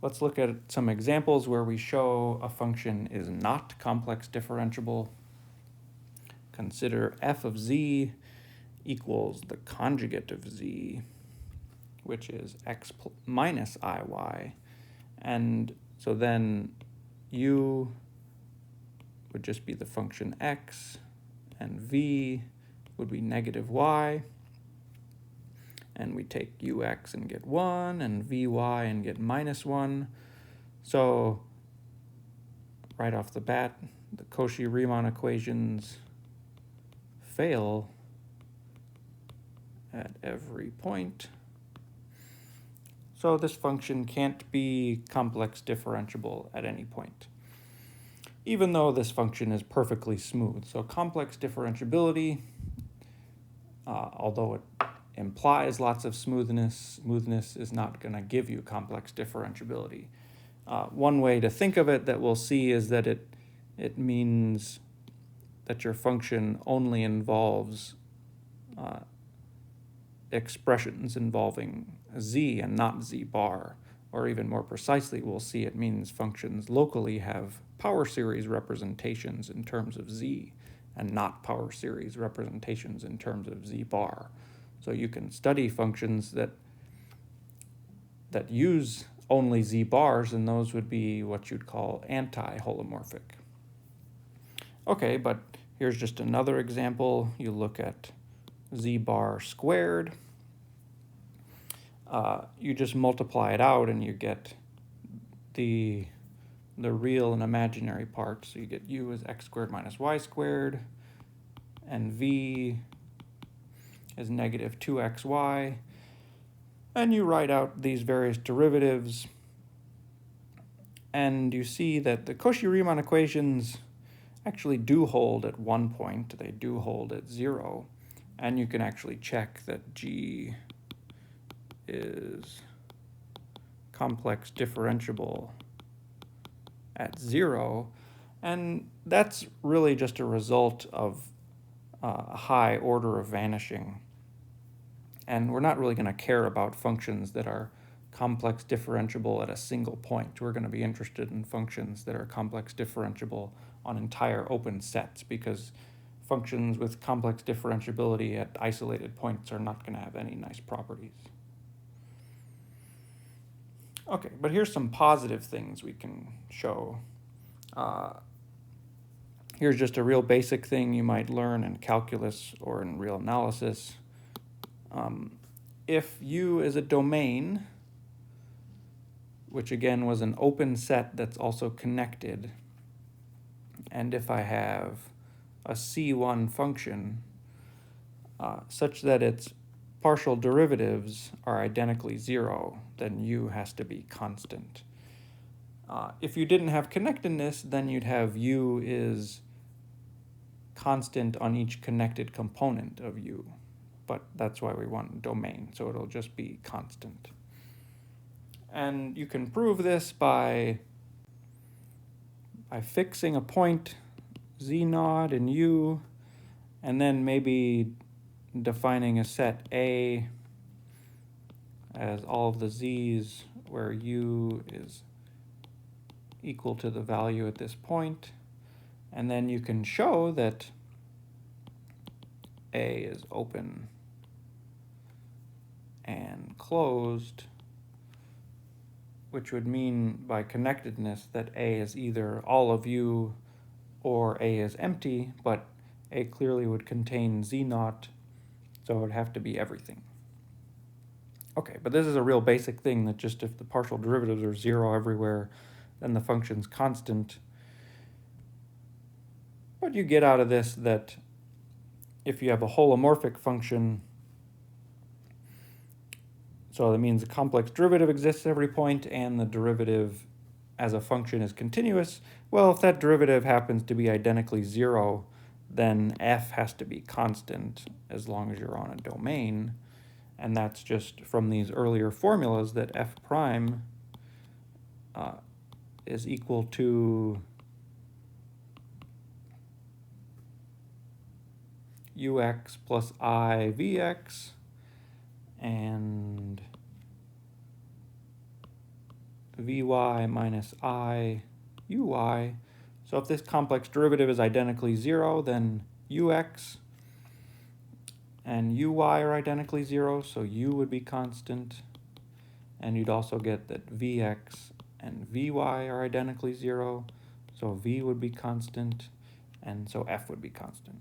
Let's look at some examples where we show a function is not complex differentiable. Consider f of z equals the conjugate of z, which is x minus iy. And so then u would just be the function x, and v would be negative y. And we take ux and get 1, and vy and get minus 1. So right off the bat, the Cauchy-Riemann equations fail at every point. So this function can't be complex differentiable at any point, even though this function is perfectly smooth. So complex differentiability, although it implies lots of smoothness is not going to give you complex differentiability. One way to think of it that we'll see is that it means that your function only involves expressions involving z and not z bar. Or even more precisely, we'll see it means functions locally have power series representations in terms of z and not power series representations in terms of z bar. So you can study functions that use only z bars, and those would be what you'd call anti-holomorphic. Okay, but here's just another example. You look at z bar squared. You just multiply it out and you get the real and imaginary parts. So you get u as x squared minus y squared, and v is negative 2xy. And you write out these various derivatives, and you see that the Cauchy-Riemann equations actually do hold at one point. They do hold at 0, and you can actually check that g is complex differentiable at 0, and that's really just a result of a high order of vanishing. And we're not really going to care about functions that are complex differentiable at a single point. We're going to be interested in functions that are complex differentiable on entire open sets, because functions with complex differentiability at isolated points are not going to have any nice properties. Okay, but here's some positive things we can show. Here's just a real basic thing you might learn in calculus or in real analysis. If U is a domain, which again was an open set that's also connected, and if I have a C1 function such that its partial derivatives are identically 0, then U has to be constant. If you didn't have connectedness, then you'd have U is constant on each connected component of U. But that's why we want domain, so it'll just be constant. And you can prove this by fixing a point z0 in U, and then maybe defining a set A as all of the z's where U is equal to the value at this point. And then you can show that A is open and closed, which would mean by connectedness that A is either all of U or A is empty, but A clearly would contain Z0, so it would have to be everything. Okay, but this is a real basic thing that just if the partial derivatives are 0 everywhere, then the function's constant. But you get out of this that if you have a holomorphic function, so that means the complex derivative exists at every point and the derivative as a function is continuous. Well, if that derivative happens to be identically 0, then f has to be constant as long as you're on a domain. And that's just from these earlier formulas that f prime is equal to ux plus I vx, and Vy minus I uy. So if this complex derivative is identically 0, then ux and uy are identically 0, so u would be constant. And you'd also get that vx and vy are identically 0, so v would be constant, and so f would be constant.